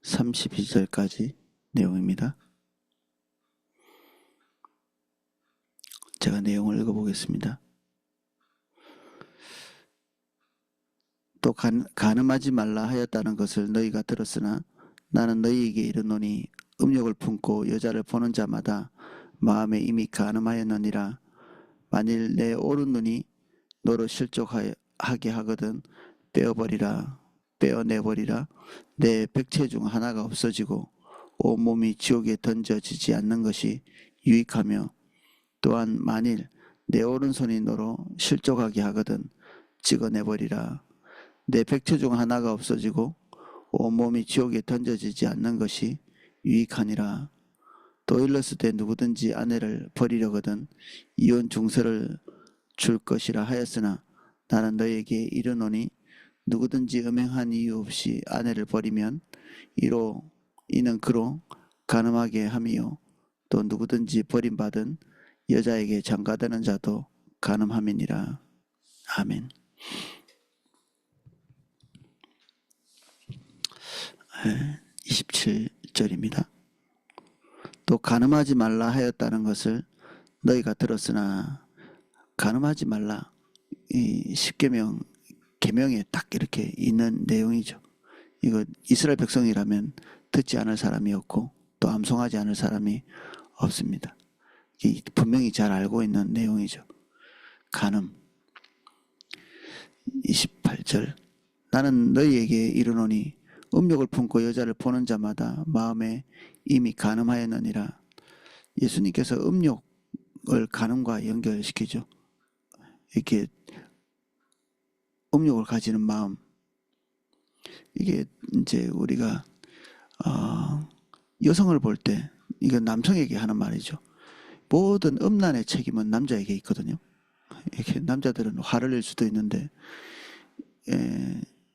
32절까지 내용입니다. 제가 내용을 읽어보겠습니다. 또 간음하지 말라 하였다는 것을 너희가 들었으나 나는 너희에게 이르노니 음욕을 품고 여자를 보는 자마다 마음에 이미 간음하였느니라. 만일 내 오른눈이 너로 실족하게 하거든 빼어내버리라. 내 백체 중 하나가 없어지고 온몸이 지옥에 던져지지 않는 것이 유익하며, 또한 만일 내 오른손이 너로 실족하게 하거든 찍어내버리라. 내 백체 중 하나가 없어지고 온몸이 지옥에 던져지지 않는 것이 유익하니라. 또 일렀을 누구든지 아내를 버리려거든 이혼 증서를 줄 것이라 하였으나 나는 너에게 이르노니 누구든지 음행한 이유 없이 아내를 버리면 이는 그로 간음하게 함이요, 또 누구든지 버림받은 여자에게 장가드는 자도 간음함이니라. 아멘. 27절입니다. 또 간음하지 말라 하였다는 것을 너희가 들었으나, 간음하지 말라, 이 십계명 계명에 딱 이렇게 있는 내용이죠. 이거 이스라엘 백성이라면 듣지 않을 사람이 없고 또 암송하지 않을 사람이 없습니다. 분명히 잘 알고 있는 내용이죠. 간음. 28절 나는 너희에게 이르노니 음욕을 품고 여자를 보는 자마다 마음에 이미 간음하였느니라. 예수님께서 음욕을 간음과 연결시키죠. 이렇게 음욕을 가지는 마음, 이게 이제 우리가 여성을 볼 때, 이건 남성에게 하는 말이죠. 모든 음란의 책임은 남자에게 있거든요. 이렇게 남자들은 화를 낼 수도 있는데,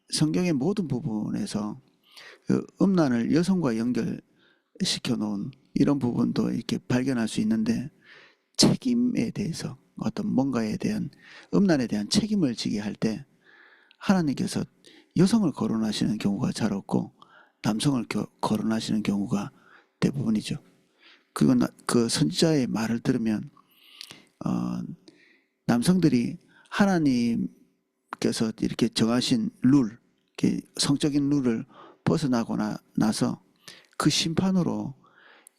성경의 모든 부분에서 그 음란을 여성과 연결시켜 놓은 이런 부분도 이렇게 발견할 수 있는데, 책임에 대해서 어떤 뭔가에 대한 음란에 대한 책임을 지게 할 때 하나님께서 여성을 거론하시는 경우가 잘 없고 남성을 거론하시는 경우가 대부분이죠. 그건 그 선지자의 말을 들으면 남성들이 하나님께서 이렇게 정하신 룰, 성적인 룰을 벗어나고 나서 그 심판으로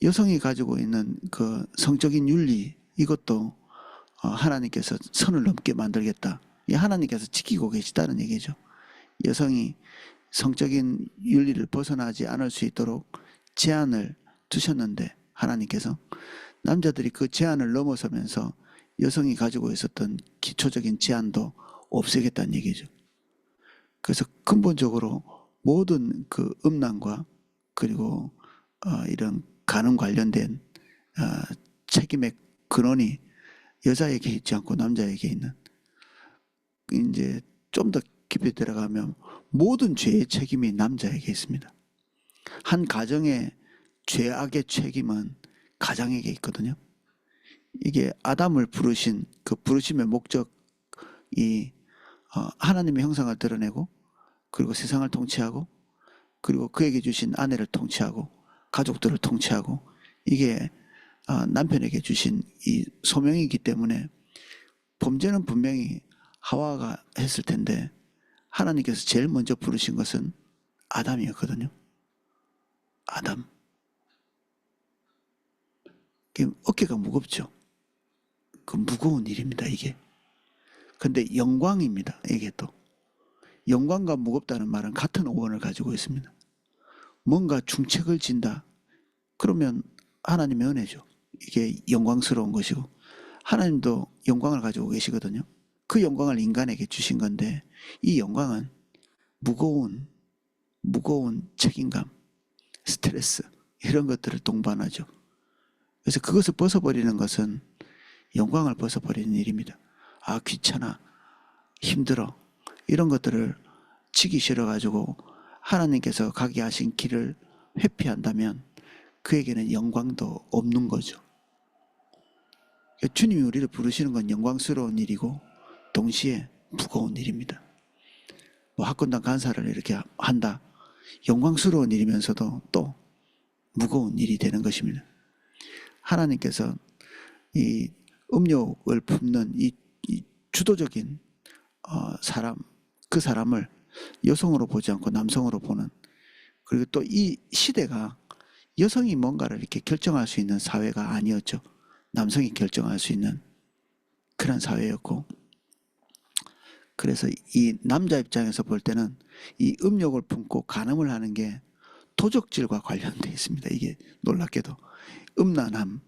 여성이 가지고 있는 그 성적인 윤리, 이것도 하나님께서 선을 넘게 만들겠다. 하나님께서 지키고 계시다는 얘기죠. 여성이 성적인 윤리를 벗어나지 않을 수 있도록 제한을 두셨는데, 하나님께서 남자들이 그 제한을 넘어서면서 여성이 가지고 있었던 기초적인 제한도 없애겠다는 얘기죠. 그래서 근본적으로 모든 그 음란과 그리고 이런 간음 관련된 책임의 근원이 여자에게 있지 않고 남자에게 있는, 이제 좀 더 깊이 들어가면 모든 죄의 책임이 남자에게 있습니다. 한 가정의 죄악의 책임은 가장에게 있거든요. 이게 아담을 부르신 그 부르심의 목적이 하나님의 형상을 드러내고, 그리고 세상을 통치하고, 그리고 그에게 주신 아내를 통치하고 가족들을 통치하고, 이게 남편에게 주신 이 소명이기 때문에 범죄는 분명히 하와가 했을 텐데 하나님께서 제일 먼저 부르신 것은 아담이었거든요. 아담. 어깨가 무겁죠. 그 무거운 일입니다, 이게. 근데 영광입니다, 이게 또. 영광과 무겁다는 말은 같은 어원을 가지고 있습니다. 뭔가 중책을 진다. 그러면 하나님의 은혜죠. 이게 영광스러운 것이고, 하나님도 영광을 가지고 계시거든요. 그 영광을 인간에게 주신 건데, 이 영광은 무거운 책임감, 스트레스, 이런 것들을 동반하죠. 그래서 그것을 벗어버리는 것은 영광을 벗어버리는 일입니다. 귀찮아, 힘들어, 이런 것들을 치기 싫어가지고 하나님께서 가게 하신 길을 회피한다면 그에게는 영광도 없는 거죠. 주님이 우리를 부르시는 건 영광스러운 일이고 동시에 무거운 일입니다. 학군당 간사를 이렇게 한다. 영광스러운 일이면서도 또 무거운 일이 되는 것입니다. 하나님께서 이 음욕을 품는 이 주도적인 사람, 그 사람을 여성으로 보지 않고 남성으로 보는, 그리고 또 이 시대가 여성이 뭔가를 이렇게 결정할 수 있는 사회가 아니었죠. 남성이 결정할 수 있는 그런 사회였고, 그래서 이 남자 입장에서 볼 때는 이 음욕을 품고 간음을 하는 게 도적질과 관련되어 있습니다. 이게 놀랍게도 음란함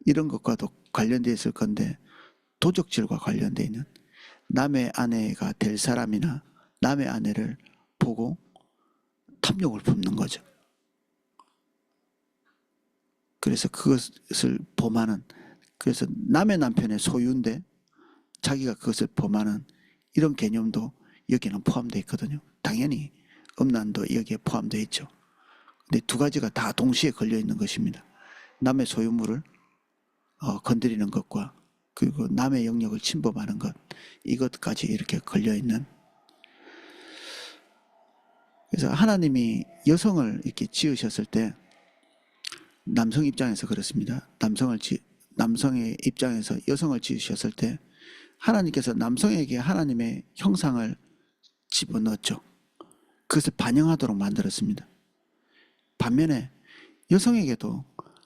이런 것과도 관련되어 있을 건데, 도적질과 관련되어 있는, 남의 아내가 될 사람이나 남의 아내를 보고 탐욕을 품는 거죠. 그래서 그것을 범하는, 그래서 남의 남편의 소유인데 자기가 그것을 범하는 이런 개념도 여기에는 포함되어 있거든요. 당연히 음란도 여기에 포함되어 있죠. 근데 두 가지가 다 동시에 걸려 있는 것입니다. 남의 소유물을 건드리는 것과 그리고 남의 영역을 침범하는 것, 이것까지 이렇게 걸려 있는. 그래서 하나님이 여성을 이렇게 지으셨을 때 남성 입장에서 그렇습니다. 남성의 입장에서 여성을 지으셨을 때 하나님께서 남성에게 하나님의 형상을 집어넣었죠. 그것을 반영하도록 만들었습니다. 반면에 여성에게도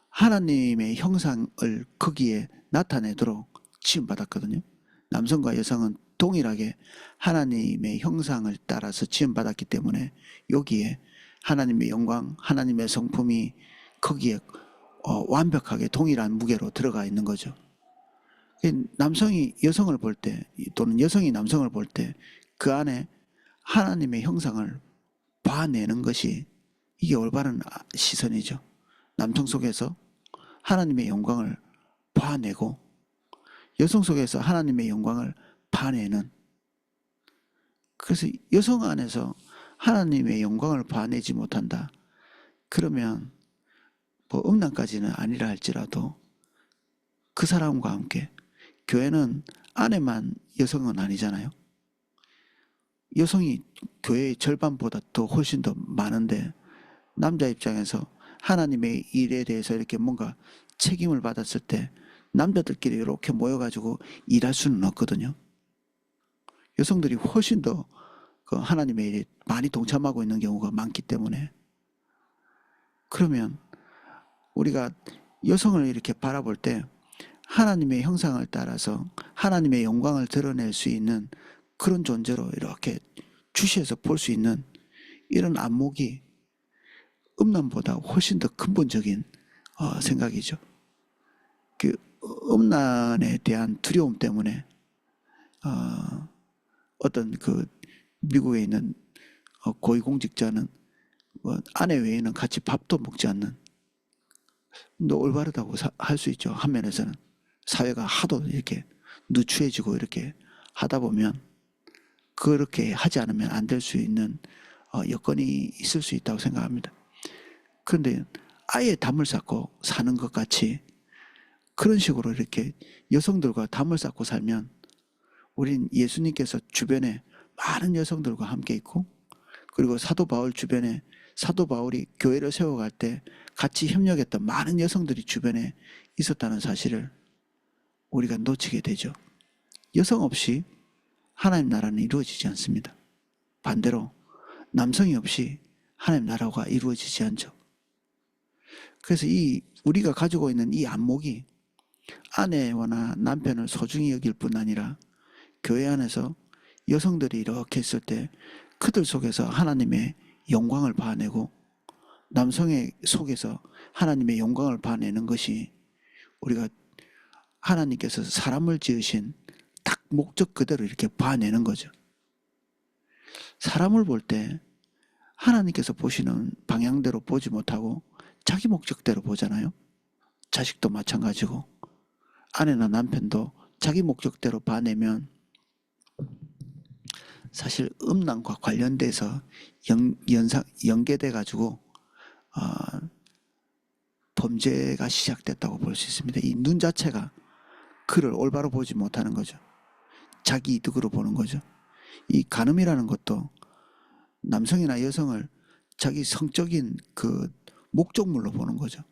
하나님의 형상을 거기에 나타내도록 지음받았거든요. 남성과 여성은 동일하게 하나님의 형상을 따라서 지음받았기 때문에 여기에 하나님의 영광, 하나님의 성품이 거기에 완벽하게 동일한 무게로 들어가 있는 거죠. 남성이 여성을 볼 때, 또는 여성이 남성을 볼 때 그 안에 하나님의 형상을 봐내는 것이, 이게 올바른 시선이죠. 남성 속에서 하나님의 영광을 봐내고 여성 속에서 하나님의 영광을 봐내는, 그래서 여성 안에서 하나님의 영광을 봐내지 못한다. 그러면 뭐 음란까지는 아니라 할지라도 그 사람과 함께, 교회는 안에만 여성은 아니잖아요. 여성이 교회의 절반보다 더 훨씬 더 많은데, 남자 입장에서 하나님의 일에 대해서 이렇게 뭔가 책임을 받았을 때 남자들끼리 이렇게 모여가지고 일할 수는 없거든요. 여성들이 훨씬 더 그 하나님의 일에 많이 동참하고 있는 경우가 많기 때문에, 그러면 우리가 여성을 이렇게 바라볼 때 하나님의 형상을 따라서 하나님의 영광을 드러낼 수 있는 그런 존재로 이렇게 주시해서 볼 수 있는 이런 안목이 음란보다 훨씬 더 근본적인 생각이죠. 그 음란에 대한 두려움 때문에 어떤 그 미국에 있는 고위공직자는 아내 외에는 같이 밥도 먹지 않는, 너 올바르다고 할 수 있죠. 한 면에서는 사회가 하도 이렇게 누추해지고 이렇게 하다 보면 그렇게 하지 않으면 안 될 수 있는 여건이 있을 수 있다고 생각합니다. 그런데 아예 담을 쌓고 사는 것 같이 그런 식으로 이렇게 여성들과 담을 쌓고 살면, 우린 예수님께서 주변에 많은 여성들과 함께 있고, 그리고 사도 바울 주변에 사도 바울이 교회를 세워갈 때 같이 협력했던 많은 여성들이 주변에 있었다는 사실을 우리가 놓치게 되죠. 여성 없이 하나님 나라는 이루어지지 않습니다. 반대로 남성이 없이 하나님 나라가 이루어지지 않죠. 그래서 우리가 가지고 있는 이 안목이 아내와 남편을 소중히 여길 뿐 아니라 교회 안에서 여성들이 이렇게 있을 때 그들 속에서 하나님의 영광을 봐내고 남성의 속에서 하나님의 영광을 봐내는 것이, 우리가 하나님께서 사람을 지으신 딱 목적 그대로 이렇게 봐내는 거죠. 사람을 볼 때 하나님께서 보시는 방향대로 보지 못하고 자기 목적대로 보잖아요. 자식도 마찬가지고 아내나 남편도 자기 목적대로 봐내면 사실 음란과 관련돼서 연계돼 가지고 범죄가 시작됐다고 볼 수 있습니다. 이 눈 자체가 그를 올바로 보지 못하는 거죠. 자기 이득으로 보는 거죠. 이 간음이라는 것도 남성이나 여성을 자기 성적인 그 목적물로 보는 거죠.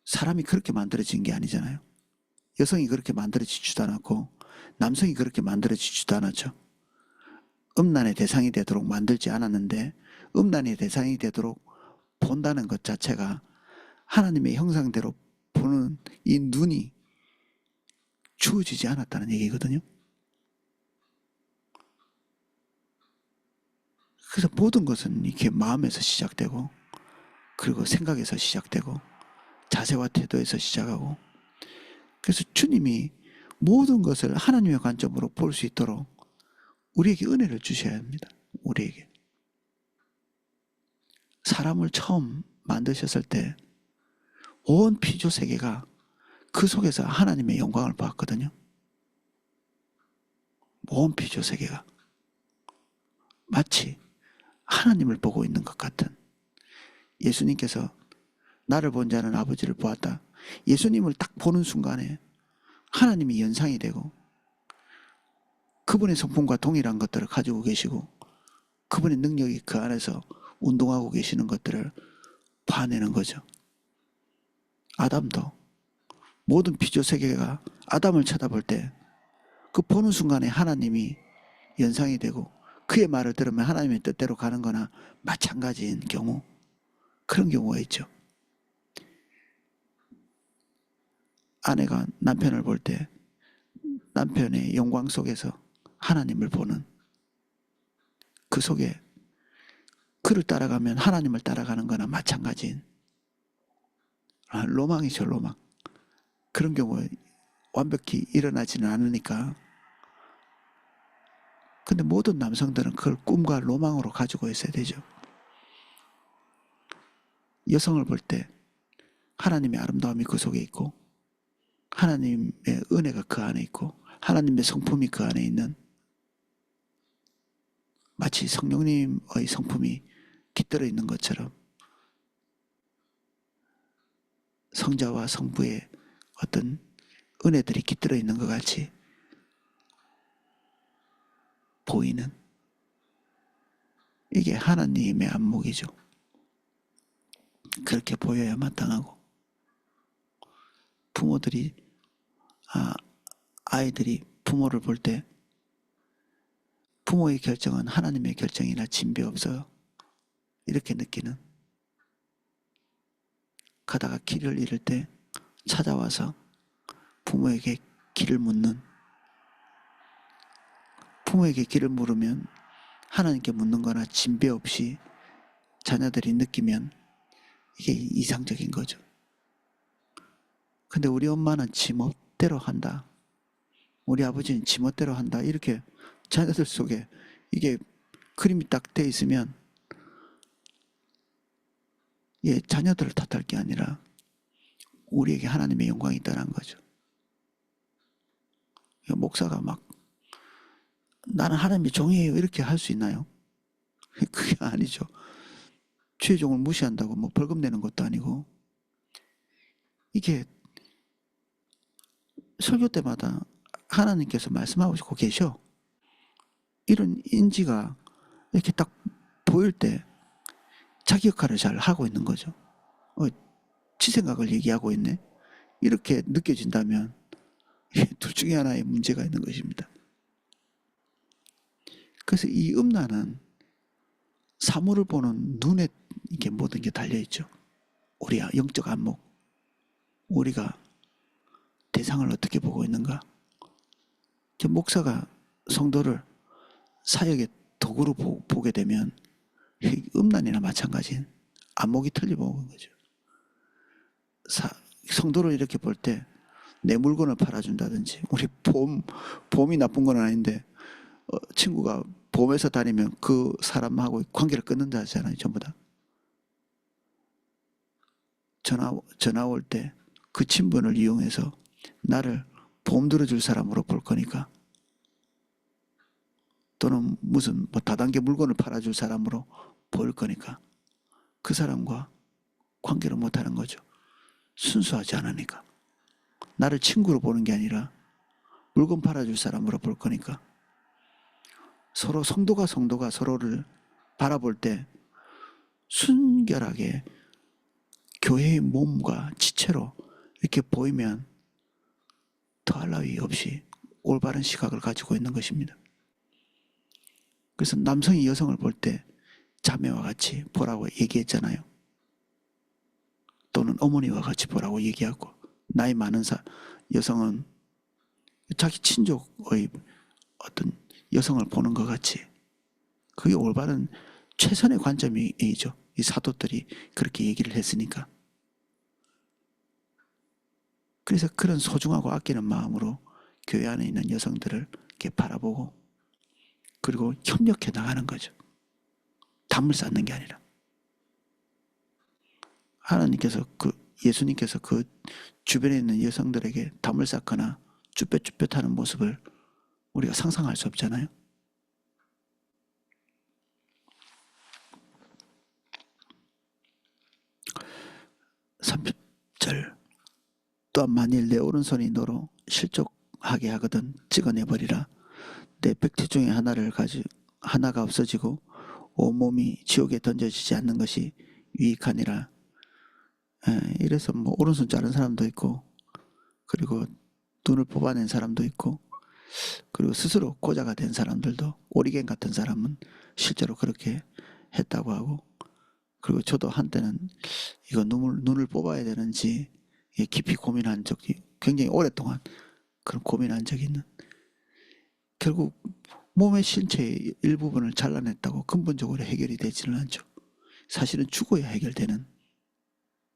사람이 그렇게 만들어진 게 아니잖아요. 여성이 그렇게 만들어지지도 않았고 남성이 그렇게 만들어지지도 않았죠. 음란의 대상이 되도록 만들지 않았는데 음란의 대상이 되도록 본다는 것 자체가 하나님의 형상대로 보는 이 눈이 주어지지 않았다는 얘기거든요. 그래서 모든 것은 이렇게 마음에서 시작되고 그리고 생각에서 시작되고 자세와 태도에서 시작하고 그래서 주님이 모든 것을 하나님의 관점으로 볼 수 있도록 우리에게 은혜를 주셔야 합니다. 우리에게. 사람을 처음 만드셨을 때 온 피조 세계가 그 속에서 하나님의 영광을 봤거든요. 온 피조 세계가 마치 하나님을 보고 있는 것 같은 예수님께서 나를 본 자는 아버지를 보았다. 예수님을 딱 보는 순간에 하나님이 연상이 되고 그분의 성품과 동일한 것들을 가지고 계시고 그분의 능력이 그 안에서 운동하고 계시는 것들을 봐내는 거죠. 아담도 모든 피조 세계가 아담을 쳐다볼 때 그 보는 순간에 하나님이 연상이 되고 그의 말을 들으면 하나님의 뜻대로 가는 거나 마찬가지인 경우 그런 경우가 있죠. 아내가 남편을 볼 때 남편의 영광 속에서 하나님을 보는 그 속에 그를 따라가면 하나님을 따라가는 거나 마찬가지인 로망이죠. 로망. 그런 경우에 완벽히 일어나지는 않으니까 근데 모든 남성들은 그걸 꿈과 로망으로 가지고 있어야 되죠. 여성을 볼 때 하나님의 아름다움이 그 속에 있고 하나님의 은혜가 그 안에 있고 하나님의 성품이 그 안에 있는 마치 성령님의 성품이 깃들어 있는 것처럼 성자와 성부의 어떤 은혜들이 깃들어 있는 것 같이 보이는 이게 하나님의 안목이죠. 그렇게 보여야 마땅하고 부모들이 아이들이 부모를 볼 때 부모의 결정은 하나님의 결정이나 진배 없어요. 이렇게 느끼는 가다가 길을 잃을 때 찾아와서 부모에게 길을 묻는 부모에게 길을 물으면 하나님께 묻는 거나 진배 없이 자녀들이 느끼면 이게 이상적인 거죠. 근데 우리 엄마는 지멋대로 한다. 우리 아버지는 지멋대로 한다. 이렇게 자녀들 속에 이게 그림이 딱 돼 있으면 자녀들을 탓할 게 아니라 우리에게 하나님의 영광이 있다는 거죠. 목사가 막 나는 하나님의 종이에요 이렇게 할 수 있나요? 그게 아니죠. 최종을 무시한다고 뭐 벌금 내는 것도 아니고 이게 설교 때마다 하나님께서 말씀하고 계셔. 이런 인지가 이렇게 딱 보일 때 자기 역할을 잘 하고 있는 거죠. 지 생각을 얘기하고 있네. 이렇게 느껴진다면 둘 중에 하나의 문제가 있는 것입니다. 그래서 이 음란은 사물을 보는 눈에 이게 모든 게 달려있죠. 우리 영적 안목, 우리가 대상을 어떻게 보고 있는가. 목사가 성도를 사역의 도구로 보게 되면 음란이나 마찬가지인 안목이 틀려보는 거죠. 성도를 이렇게 볼 때 내 물건을 팔아준다든지 우리 봄이 나쁜 건 아닌데 친구가 봄에서 다니면 그 사람하고 관계를 끊는다 하잖아요. 전부 다. 전화 올 때 그 친분을 이용해서 나를 보험 들어줄 사람으로 볼 거니까 또는 무슨 뭐 다단계 물건을 팔아줄 사람으로 보일 거니까 그 사람과 관계를 못하는 거죠. 순수하지 않으니까. 나를 친구로 보는 게 아니라 물건 팔아줄 사람으로 볼 거니까 서로 성도가 서로를 바라볼 때 순결하게 교회의 몸과 지체로 이렇게 보이면 더할 나위 없이 올바른 시각을 가지고 있는 것입니다. 그래서 남성이 여성을 볼 때 자매와 같이 보라고 얘기했잖아요. 또는 어머니와 같이 보라고 얘기하고, 나이 많은 여성은 자기 친족의 어떤 여성을 보는 것 같이, 그게 올바른 최선의 관점이죠. 이 사도들이 그렇게 얘기를 했으니까. 그래서 그런 소중하고 아끼는 마음으로 교회 안에 있는 여성들을 이렇게 바라보고, 그리고 협력해 나가는 거죠. 담을 쌓는 게 아니라. 하나님께서 예수님께서 그 주변에 있는 여성들에게 담을 쌓거나 쭈뼛쭈뼛하는 모습을 우리가 상상할 수 없잖아요. (30절) 또한 만일 내 오른손이 너로 실족하게 하거든 찍어내버리라. 내 백티 중에 하나가 없어지고 온몸이 지옥에 던져지지 않는 것이 유익하니라. 이래서 뭐 오른손 자른 사람도 있고, 그리고 눈을 뽑아낸 사람도 있고, 그리고 스스로 고자가 된 사람들도, 오리겐 같은 사람은 실제로 그렇게 했다고 하고, 그리고 저도 한때는 이거 눈을 뽑아야 되는지 깊이 고민한 적이, 굉장히 오랫동안 그런 고민한 적이 있는, 결국 몸의 신체의 일부분을 잘라냈다고 근본적으로 해결이 되지는 않죠. 사실은 죽어야 해결되는,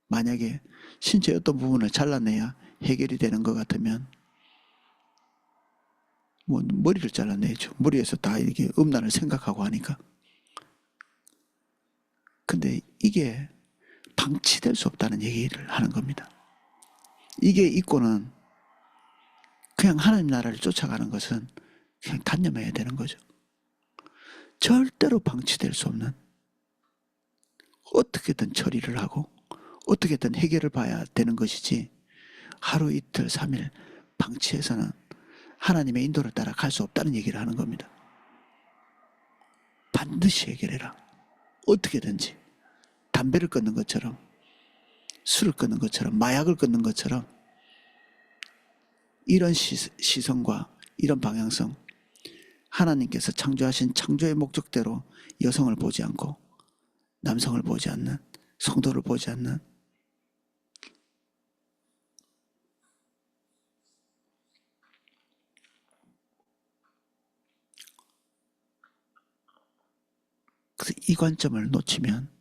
만약에 신체의 어떤 부분을 잘라내야 해결이 되는 것 같으면 뭐 머리를 잘라내죠. 머리에서 다 이렇게 음란을 생각하고 하니까. 근데 이게 방치될 수 없다는 얘기를 하는 겁니다. 이게 있고는 그냥 하나님 나라를 쫓아가는 것은 그냥 단념해야 되는 거죠. 절대로 방치될 수 없는, 어떻게든 처리를 하고 어떻게든 해결을 봐야 되는 것이지, 하루 이틀 3일 방치해서는 하나님의 인도를 따라 갈 수 없다는 얘기를 하는 겁니다. 반드시 해결해라. 어떻게든지. 담배를 끊는 것처럼, 술을 끊는 것처럼, 마약을 끊는 것처럼, 이런 시선과 이런 방향성, 하나님께서 창조하신 창조의 목적대로 여성을 보지 않고 남성을 보지 않는, 성도를 보지 않는, 그래서 이 관점을 놓치면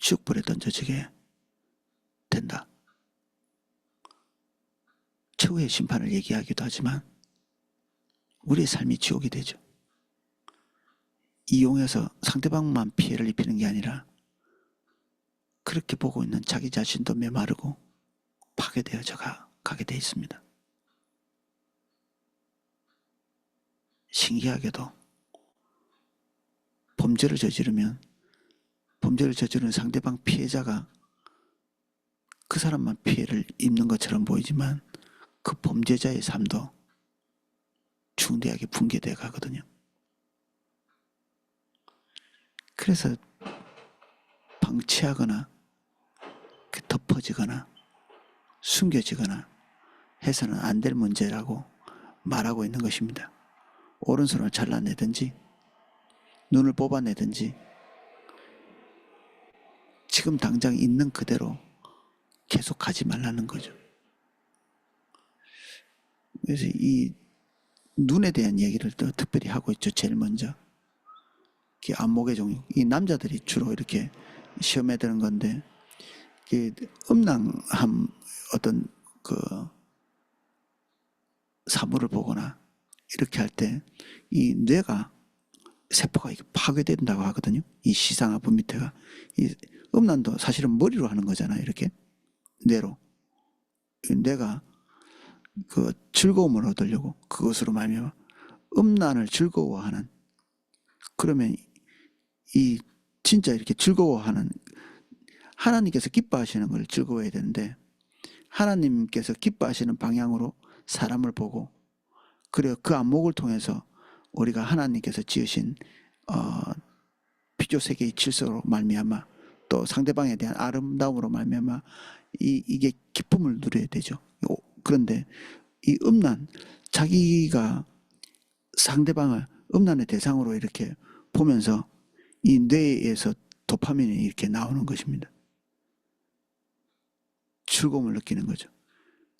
지옥불에 던져지게 된다. 최후의 심판을 얘기하기도 하지만 우리의 삶이 지옥이 되죠. 이용해서 상대방만 피해를 입히는 게 아니라 그렇게 보고 있는 자기 자신도 메마르고 파괴되어져 가게 돼 있습니다. 신기하게도 범죄를 저지르면 범죄를 저지르는 상대방 피해자가 그 사람만 피해를 입는 것처럼 보이지만 그 범죄자의 삶도 중대하게 붕괴되어 가거든요. 그래서 방치하거나 덮어지거나 숨겨지거나 해서는 안 될 문제라고 말하고 있는 것입니다. 오른손을 잘라내든지 눈을 뽑아내든지 지금 당장 있는 그대로 계속하지 말라는 거죠. 그래서 이 눈에 대한 얘기를 또 특별히 하고 있죠. 제일 먼저 안목의 종류, 이 남자들이 주로 이렇게 시험에 드는 건데, 음란함 어떤 그 사물을 보거나 이렇게 할 때 이 뇌가 세포가 파괴된다고 하거든요. 이 시상하부 밑에가, 이 음란도 사실은 머리로 하는 거잖아요. 이렇게 뇌로, 뇌가 그 즐거움을 얻으려고 그것으로 말미암아 음란을 즐거워하는, 그러면 이 진짜 이렇게 즐거워하는, 하나님께서 기뻐하시는 걸 즐거워해야 되는데 하나님께서 기뻐하시는 방향으로 사람을 보고, 그리고 그 안목을 통해서 우리가 하나님께서 지으신 피조 세계의 질서로 말미암아 또 상대방에 대한 아름다움으로 말미암아 이게 기쁨을 누려야 되죠. 그런데 이 음란, 자기가 상대방을 음란의 대상으로 이렇게 보면서 이 뇌에서 도파민이 이렇게 나오는 것입니다. 즐거움을 느끼는 거죠.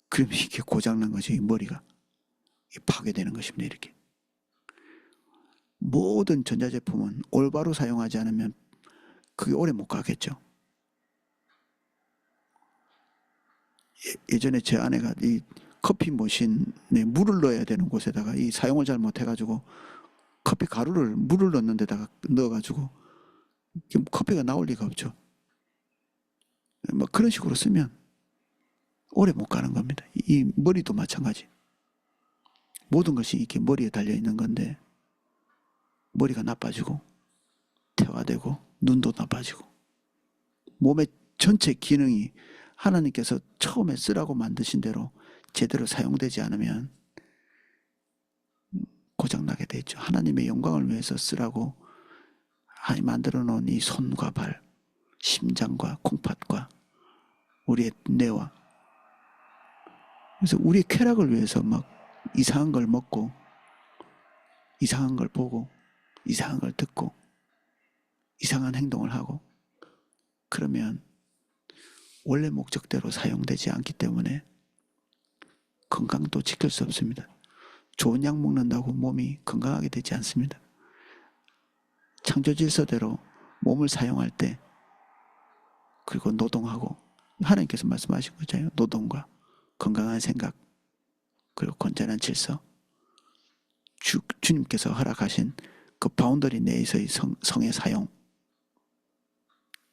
그러면 이게 고장난 거죠. 이 머리가 파괴되는 것입니다. 이렇게 모든 전자제품은 올바로 사용하지 않으면 그게 오래 못 가겠죠. 예전에 제 아내가 이 커피 머신에 물을 넣어야 되는 곳에다가 이 사용을 잘 못해가지고 커피 가루를 물을 넣는 데다가 넣어가지고 커피가 나올 리가 없죠. 뭐 그런 식으로 쓰면 오래 못 가는 겁니다. 이 머리도 마찬가지. 모든 것이 이렇게 머리에 달려 있는 건데 머리가 나빠지고 퇴화되고 눈도 나빠지고 몸의 전체 기능이 하나님께서 처음에 쓰라고 만드신 대로 제대로 사용되지 않으면 고장나게 되죠. 하나님의 영광을 위해서 쓰라고 하나님 만들어 놓은 이 손과 발, 심장과 콩팥과 우리의 뇌와, 그래서 우리의 쾌락을 위해서 막 이상한 걸 먹고 이상한 걸 보고 이상한 걸 듣고 이상한 행동을 하고 그러면 원래 목적대로 사용되지 않기 때문에 건강도 지킬 수 없습니다. 좋은 약 먹는다고 몸이 건강하게 되지 않습니다. 창조 질서대로 몸을 사용할 때 그리고 노동하고 하나님께서 말씀하신 거잖아요. 노동과 건강한 생각 그리고 건전한 질서 주님께서 허락하신 그 바운더리 내에서의 성의 사용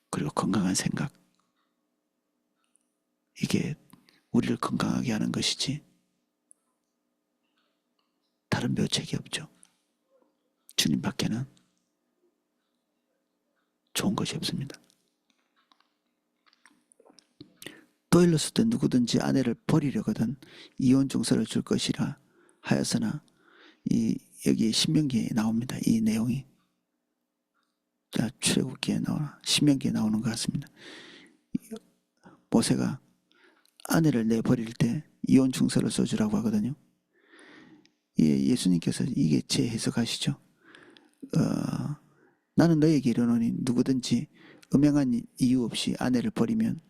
그리고 건강한 생각 이게 우리를 건강하게 하는 것이지 다른 묘책이 없죠. 주님 밖에는 좋은 것이 없습니다. 또 일렀을 때 누구든지 아내를 버리려거든 이혼 증서를 줄 것이라 하였으나 여기 신명기에 나옵니다. 이 내용이 출애굽기에 나오나 신명기에 나오는 것 같습니다. 모세가 아내를 내버릴 때 이혼 증서를 써주라고 하거든요. 예수님께서 이게 재해석하시죠. 나는 너에게 이르노니 누구든지 음행한 이유 없이 아내를 버리면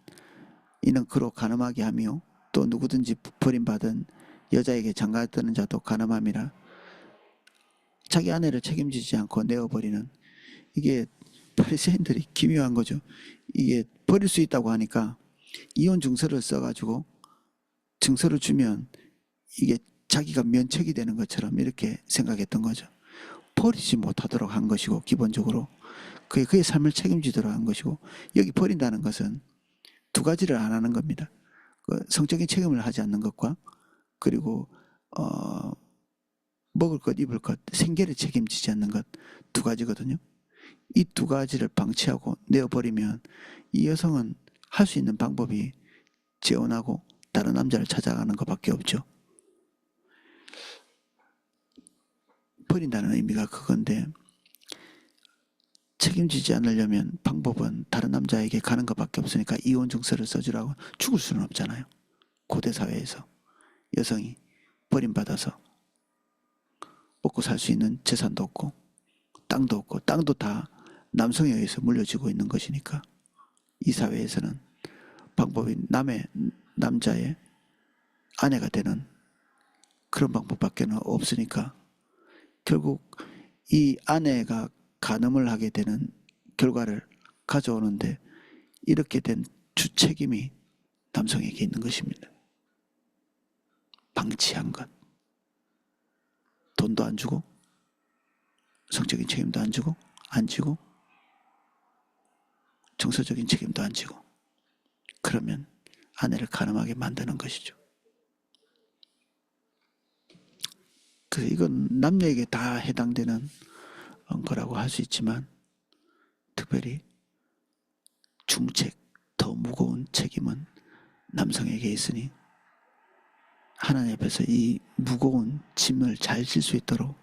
이는 그로 간음하게 하며 또 누구든지 버림받은 여자에게 장가드는 자도 간음함이라. 자기 아내를 책임지지 않고 내어버리는 이게 바리새인들이 기묘한 거죠. 이게 버릴 수 있다고 하니까 이혼 증서를 써가지고 증서를 주면 이게 자기가 면책이 되는 것처럼 이렇게 생각했던 거죠. 버리지 못하도록 한 것이고 기본적으로 그의 삶을 책임지도록 한 것이고 여기 버린다는 것은 두 가지를 안 하는 겁니다. 성적인 책임을 하지 않는 것과 그리고 먹을 것 입을 것 생계를 책임지지 않는 것 두 가지거든요. 이 두 가지를 방치하고 내어버리면 이 여성은 할 수 있는 방법이 재혼하고 다른 남자를 찾아가는 것밖에 없죠. 버린다는 의미가 그건데 책임지지 않으려면 방법은 다른 남자에게 가는 것밖에 없으니까 이혼 증서를 써주라고. 죽을 수는 없잖아요. 고대 사회에서 여성이 버림받아서 먹고 살 수 있는 재산도 없고 땅도 없고 땅도 다 남성에 의해서 물려지고 있는 것이니까 이 사회에서는 방법이 남자의 아내가 되는 그런 방법밖에 없으니까 결국 이 아내가 간음을 하게 되는 결과를 가져오는데 이렇게 된 주책임이 남성에게 있는 것입니다. 방치한 것. 돈도 안 주고 성적인 책임도 안 지고 정서적인 책임도 안 지고 그러면 아내를 간음하게 만드는 것이죠. 이건 남녀에게 다 해당되는 거라고 할 수 있지만 특별히 중책, 더 무거운 책임은 남성에게 있으니 하나님 앞에서 이 무거운 짐을 잘 질 수 있도록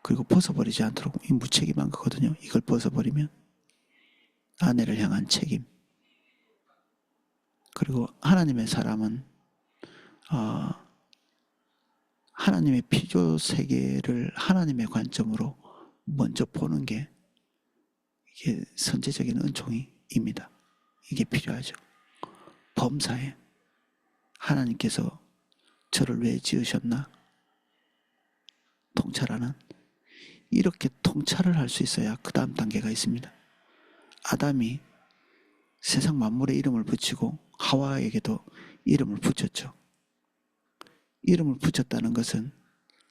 그리고 벗어버리지 않도록 이 무책임한 거거든요. 이걸 벗어버리면 아내를 향한 책임. 그리고 하나님의 사람은 하나님의 피조 세계를 하나님의 관점으로 먼저 보는 게 이게 선제적인 은총입니다. 이게 필요하죠. 범사에 하나님께서 저를 왜 지으셨나? 통찰하는, 이렇게 통찰을 할 수 있어야 그 다음 단계가 있습니다. 아담이 세상 만물에 이름을 붙이고 하와에게도 이름을 붙였죠. 이름을 붙였다는 것은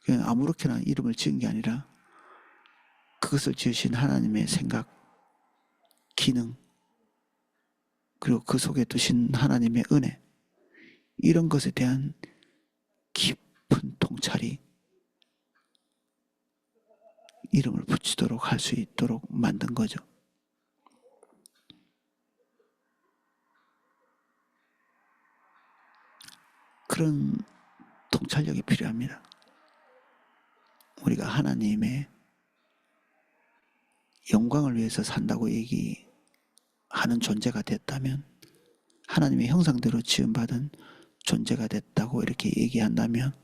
그냥 아무렇게나 이름을 지은 게 아니라 그것을 지으신 하나님의 생각, 기능, 그리고 그 속에 두신 하나님의 은혜, 이런 것에 대한 깊은 통찰이 이름을 붙이도록 할 수 있도록 만든 거죠. 그런 통찰력이 필요합니다. 우리가 하나님의 영광을 위해서 산다고 얘기하는 존재가 됐다면, 하나님의 형상대로 지음받은 존재가 됐다고 이렇게 얘기한다면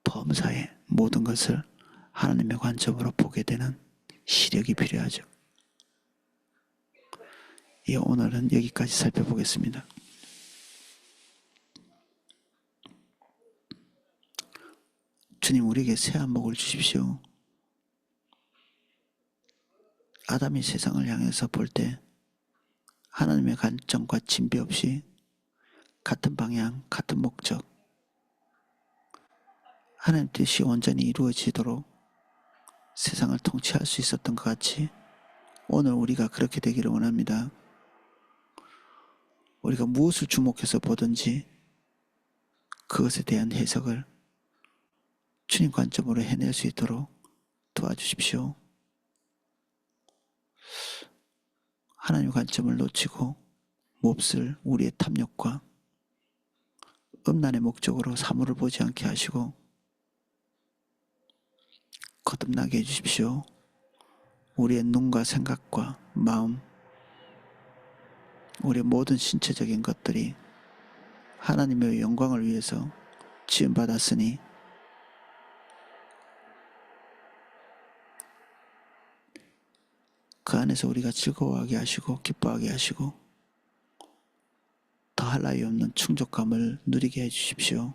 범사의 모든 것을 하나님의 관점으로 보게 되는 시력이 필요하죠. 오늘은 여기까지 살펴보겠습니다. 주님, 우리에게 새 안목을 주십시오. 아담이 세상을 향해서 볼 때 하나님의 관점과 진배 없이 같은 방향, 같은 목적, 하나님 뜻이 온전히 이루어지도록 세상을 통치할 수 있었던 것 같이 오늘 우리가 그렇게 되기를 원합니다. 우리가 무엇을 주목해서 보든지 그것에 대한 해석을 주님 관점으로 해낼 수 있도록 도와주십시오. 하나님 관점을 놓치고 몹쓸 우리의 탐욕과 음란의 목적으로 사물을 보지 않게 하시고 거듭나게 해주십시오. 우리의 눈과 생각과 마음, 우리의 모든 신체적인 것들이 하나님의 영광을 위해서 지음받았으니 그 안에서 우리가 즐거워하게 하시고 기뻐하게 하시고 더할 나위 없는 충족감을 누리게 해주십시오.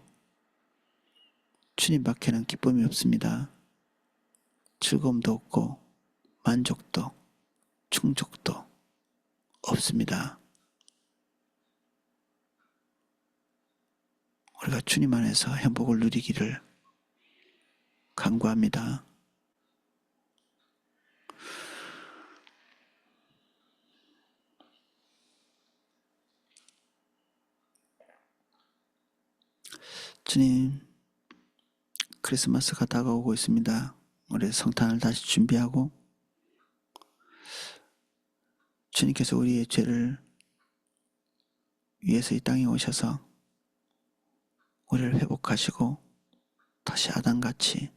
주님 밖에는 기쁨이 없습니다. 즐거움도 없고 만족도 충족도 없습니다. 우리가 주님 안에서 행복을 누리기를 간구합니다. 주님, 크리스마스가 다가오고 있습니다. 우리 성탄을 다시 준비하고 주님께서 우리의 죄를 위해서 이 땅에 오셔서 우리를 회복하시고 다시 아담같이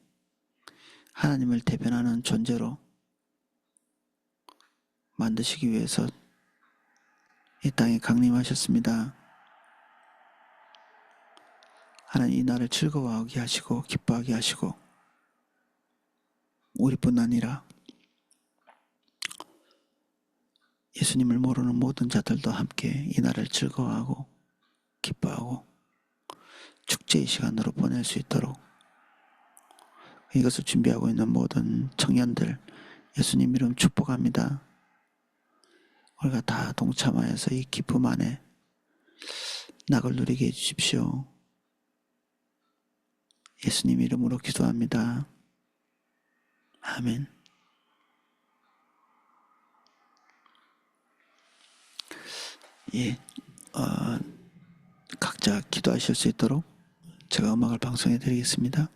하나님을 대변하는 존재로 만드시기 위해서 이 땅에 강림하셨습니다. 하나님, 이 날을 즐거워하게 하시고 기뻐하게 하시고 우리뿐 아니라 예수님을 모르는 모든 자들도 함께 이 날을 즐거워하고 기뻐하고 축제의 시간으로 보낼 수 있도록 이것을 준비하고 있는 모든 청년들 예수님 이름 축복합니다. 우리가 다 동참하여서 이 기쁨 안에 낙을 누리게 해주십시오. 예수님 이름으로 기도합니다. 아멘. 예, 각자 기도하실 수 있도록 제가 음악을 방송해 드리겠습니다.